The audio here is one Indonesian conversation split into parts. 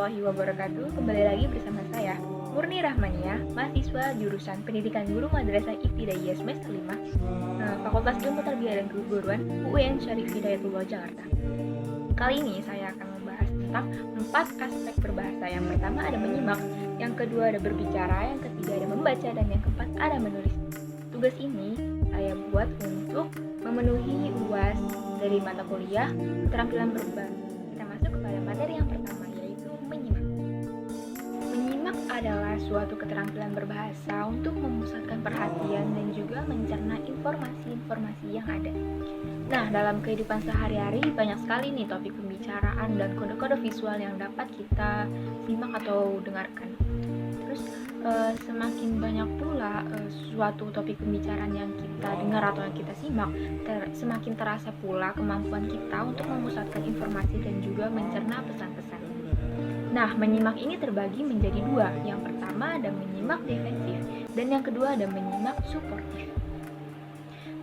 warahmatullahi wabarakatuh. Kembali lagi bersama saya, Murni Rahmania, mahasiswa jurusan Pendidikan Guru Madrasah Ibtidaiyah semester 5, Fakultas Ilmu Tarbiyah dan Keguruan, UIN Syarif Hidayatullah Jakarta. Kali ini saya akan membahas tentang 4 aspek berbahasa. Yang pertama ada menyimak, yang kedua ada berbicara, yang ketiga ada membaca, dan yang keempat ada menulis. Tugas ini saya buat untuk memenuhi UAS dari mata kuliah keterampilan berbahasa. Kita masuk kepada materi yang pertama, yaitu menyimak. Menyimak adalah suatu keterampilan berbahasa untuk memusatkan perhatian dan juga mencerna informasi-informasi yang ada. Nah, dalam kehidupan sehari-hari banyak sekali nih topik pembicaraan dan kode-kode visual yang dapat kita simak atau dengarkan. Terus semakin banyak pula suatu topik pembicaraan yang kita dengar atau yang kita simak, semakin terasa pula kemampuan kita untuk memusatkan informasi dan juga mencerna pesan-pesan. Nah, menyimak ini terbagi menjadi 2. Yang pertama ada menyimak defensif dan yang kedua ada menyimak suportif.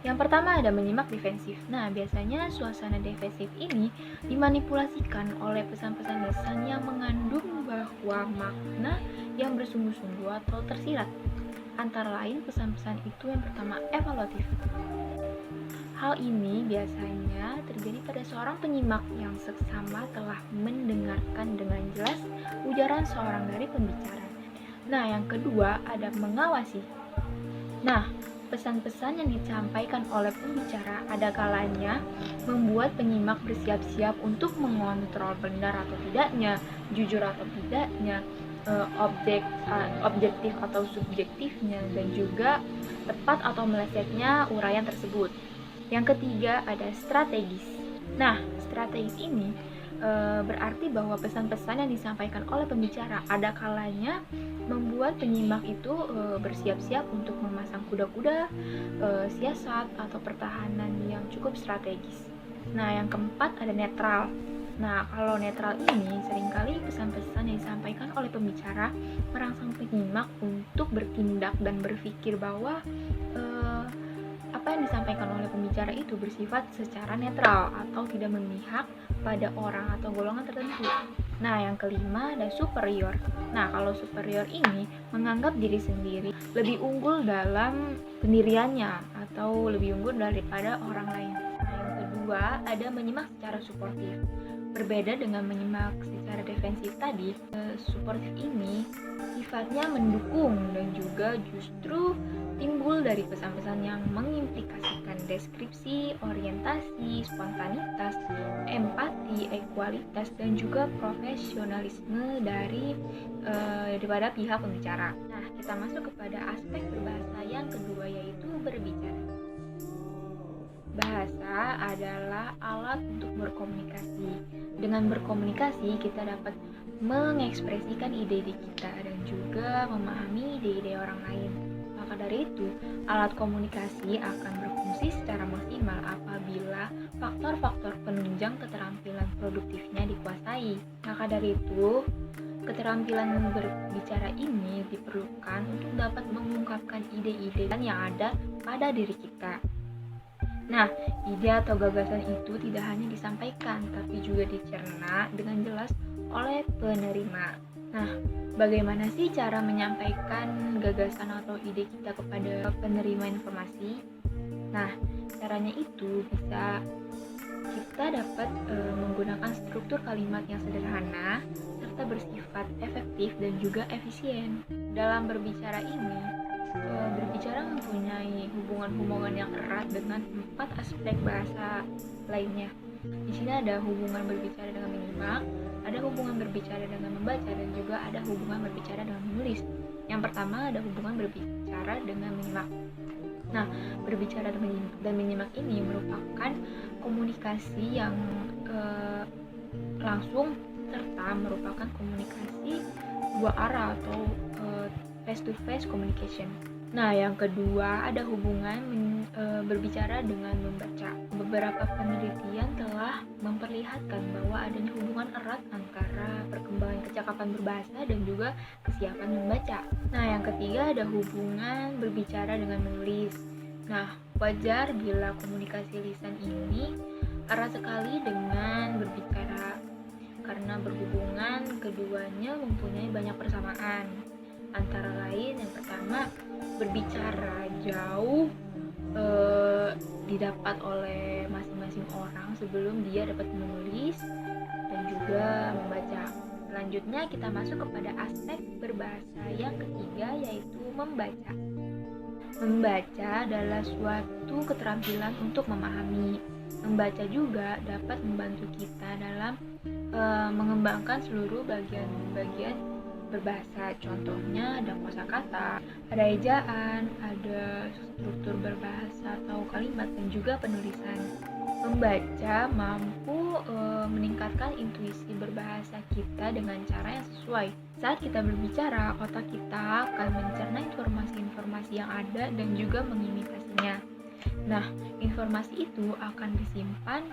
Yang pertama ada menyimak defensif. Nah, biasanya suasana defensif ini dimanipulasikan oleh pesan-pesan lisan yang mengandung bahwa makna yang bersungguh-sungguh atau tersirat. Antara lain pesan-pesan itu yang pertama evaluatif. Hal ini biasanya terjadi pada seorang penyimak yang seksama telah mendengarkan dengan jelas ujaran seorang dari pembicara. Nah, yang kedua ada mengawasi. Nah, pesan-pesan yang disampaikan oleh pembicara ada kalanya membuat penyimak bersiap-siap untuk mengontrol benar atau tidaknya, jujur atau tidaknya, objektif atau subjektifnya, dan juga tepat atau melesetnya uraian tersebut. Yang ketiga ada strategis. Nah, strategis ini berarti bahwa pesan-pesan yang disampaikan oleh pembicara ada kalanya membuat penyimak itu bersiap-siap untuk memasang kuda-kuda, siasat atau pertahanan yang cukup strategis. Nah, yang keempat ada netral. Nah, kalau netral ini seringkali pesan-pesan yang disampaikan oleh pembicara merangsang penyimak untuk bertindak dan berpikir bahwa apa yang disampaikan oleh pembicara itu bersifat secara netral atau tidak memihak pada orang atau golongan tertentu. Nah, yang kelima ada superior. Nah, kalau superior ini menganggap diri sendiri lebih unggul dalam pendiriannya atau lebih unggul daripada orang lain. Nah, yang kedua ada menyimak secara suportif. Berbeda dengan menyimak secara defensif tadi, suportif ini sifatnya mendukung dan juga justru timbul dari pesan-pesan yang mengimplikasikan deskripsi, orientasi, spontanitas, empati, ekualitas, dan juga profesionalisme daripada pihak pembicara. Nah, kita masuk kepada aspek berbahasa yang kedua, yaitu berbicara. Bahasa adalah alat untuk berkomunikasi. Dengan berkomunikasi, kita dapat mengekspresikan ide-ide kita dan juga memahami ide-ide orang lain. Maka dari itu, alat komunikasi akan berfungsi secara maksimal apabila faktor-faktor penunjang keterampilan produktifnya dikuasai. Maka dari itu, keterampilan berbicara ini diperlukan untuk dapat mengungkapkan ide-ide yang ada pada diri kita. Nah, ide atau gagasan itu tidak hanya disampaikan, tapi juga dicerna dengan jelas oleh penerima. Nah, bagaimana sih cara menyampaikan gagasan atau ide kita kepada penerima informasi? Nah, caranya itu bisa kita dapat menggunakan struktur kalimat yang sederhana serta bersifat efektif dan juga efisien. Dalam berbicara ini, berbicara mempunyai hubungan-hubungan yang erat dengan 4 aspek bahasa lainnya. Di sini ada hubungan berbicara dengan menyimak, ada hubungan berbicara dengan membaca, dan juga ada hubungan berbicara dengan menulis. Yang pertama ada hubungan berbicara dengan menyimak. Nah, berbicara dan menyimak ini merupakan komunikasi yang langsung serta merupakan komunikasi dua arah atau face-to-face communication. Nah, yang kedua ada hubungan berbicara dengan membaca. Beberapa penelitian telah memperlihatkan bahwa adanya hubungan erat antara perkembangan kecakapan berbahasa dan juga kesiapan membaca. Nah, yang ketiga ada hubungan berbicara dengan menulis. Nah, wajar bila komunikasi lisan ini erat sekali dengan berbicara karena berhubungan keduanya mempunyai banyak persamaan. Antara lain yang pertama, berbicara jauh didapat oleh masing-masing orang sebelum dia dapat menulis dan juga membaca. Selanjutnya kita masuk kepada aspek berbahasa yang ketiga, yaitu membaca. Membaca adalah suatu keterampilan untuk memahami. Membaca juga dapat membantu kita dalam mengembangkan seluruh bagian-bagian berbahasa. Contohnya ada kosakata, ada ejaan, ada struktur berbahasa atau kalimat, dan juga penulisan. Membaca mampu meningkatkan intuisi berbahasa kita dengan cara yang sesuai. Saat kita berbicara, otak kita akan mencerna informasi-informasi yang ada dan juga mengimitasinya. Nah, informasi itu akan disimpan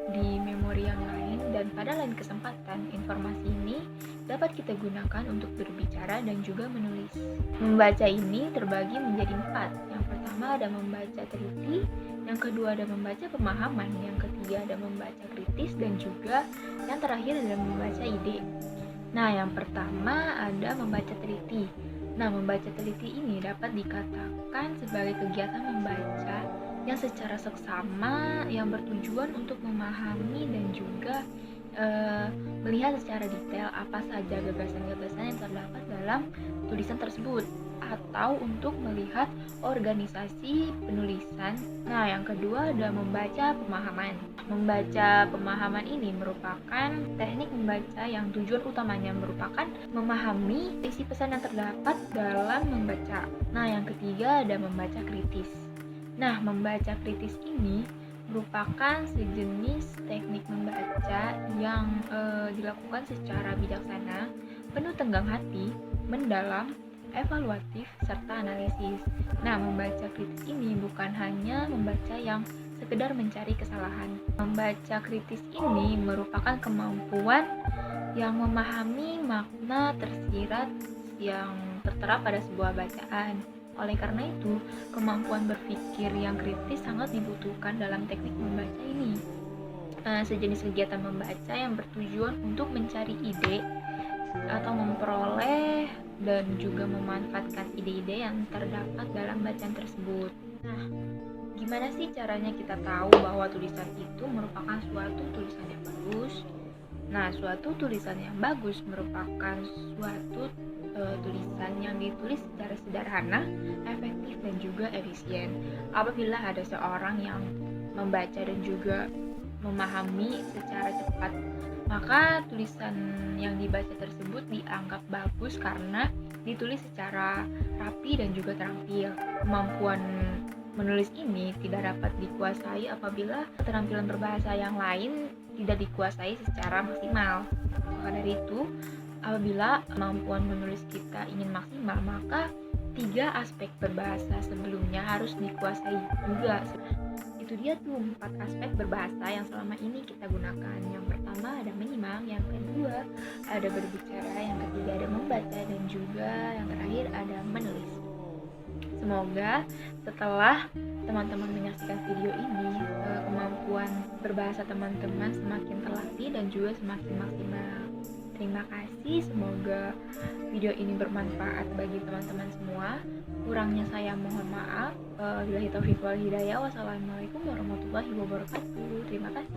di memori yang lain, dan pada lain kesempatan informasi ini dapat kita gunakan untuk berbicara dan juga menulis. Membaca ini terbagi menjadi 4. Yang pertama ada membaca teliti, yang kedua ada membaca pemahaman, yang ketiga ada membaca kritis, dan juga yang terakhir adalah membaca ide. Nah, yang pertama ada membaca teliti. Nah, membaca teliti ini dapat dikatakan sebagai kegiatan membaca yang secara seksama yang bertujuan untuk memahami dan juga melihat secara detail apa saja gagasan-gagasan yang terdapat dalam tulisan tersebut, atau untuk melihat organisasi penulisan. Nah, yang kedua ada membaca pemahaman. Membaca pemahaman ini merupakan teknik membaca yang tujuan utamanya merupakan memahami isi pesan yang terdapat dalam membaca. Nah, yang ketiga ada membaca kritis. Nah, membaca kritis ini merupakan sejenis teknik membaca yang dilakukan secara bijaksana, penuh tenggang hati, mendalam, evaluatif, serta analisis. Nah, membaca kritis ini bukan hanya membaca yang sekedar mencari kesalahan. Membaca kritis ini merupakan kemampuan yang memahami makna tersirat yang tertera pada sebuah bacaan. Oleh karena itu, kemampuan berpikir yang kritis sangat dibutuhkan dalam teknik membaca ini. Sejenis kegiatan membaca yang bertujuan untuk mencari ide atau memperoleh dan juga memanfaatkan ide-ide yang terdapat dalam bacaan tersebut. Nah, gimana sih caranya kita tahu bahwa tulisan itu merupakan suatu tulisan yang bagus? Nah, suatu tulisan yang bagus merupakan suatu tulisan yang ditulis secara sederhana, efektif, dan juga efisien. Apabila ada seorang yang membaca dan juga memahami secara cepat, maka tulisan yang dibaca tersebut dianggap bagus karena ditulis secara rapi dan juga terampil. Kemampuan menulis ini tidak dapat dikuasai apabila keterampilan berbahasa yang lain tidak dikuasai secara maksimal. Maka dari itu, apabila kemampuan menulis kita ingin maksimal, maka 3 aspek berbahasa sebelumnya harus dikuasai juga. Itu dia tuh 4 aspek berbahasa yang selama ini kita gunakan. Yang pertama ada menyimak, yang kedua ada berbicara, yang ketiga ada membaca, dan juga yang terakhir ada menulis. Semoga setelah teman-teman menyaksikan video ini, kemampuan berbahasa teman-teman semakin terlatih dan juga semakin maksimal. Terima kasih, semoga video ini bermanfaat bagi teman-teman semua. Kurangnya saya mohon maaf. Billahi taufiq wal hidayah. Wassalamualaikum warahmatullahi wabarakatuh. Terima kasih.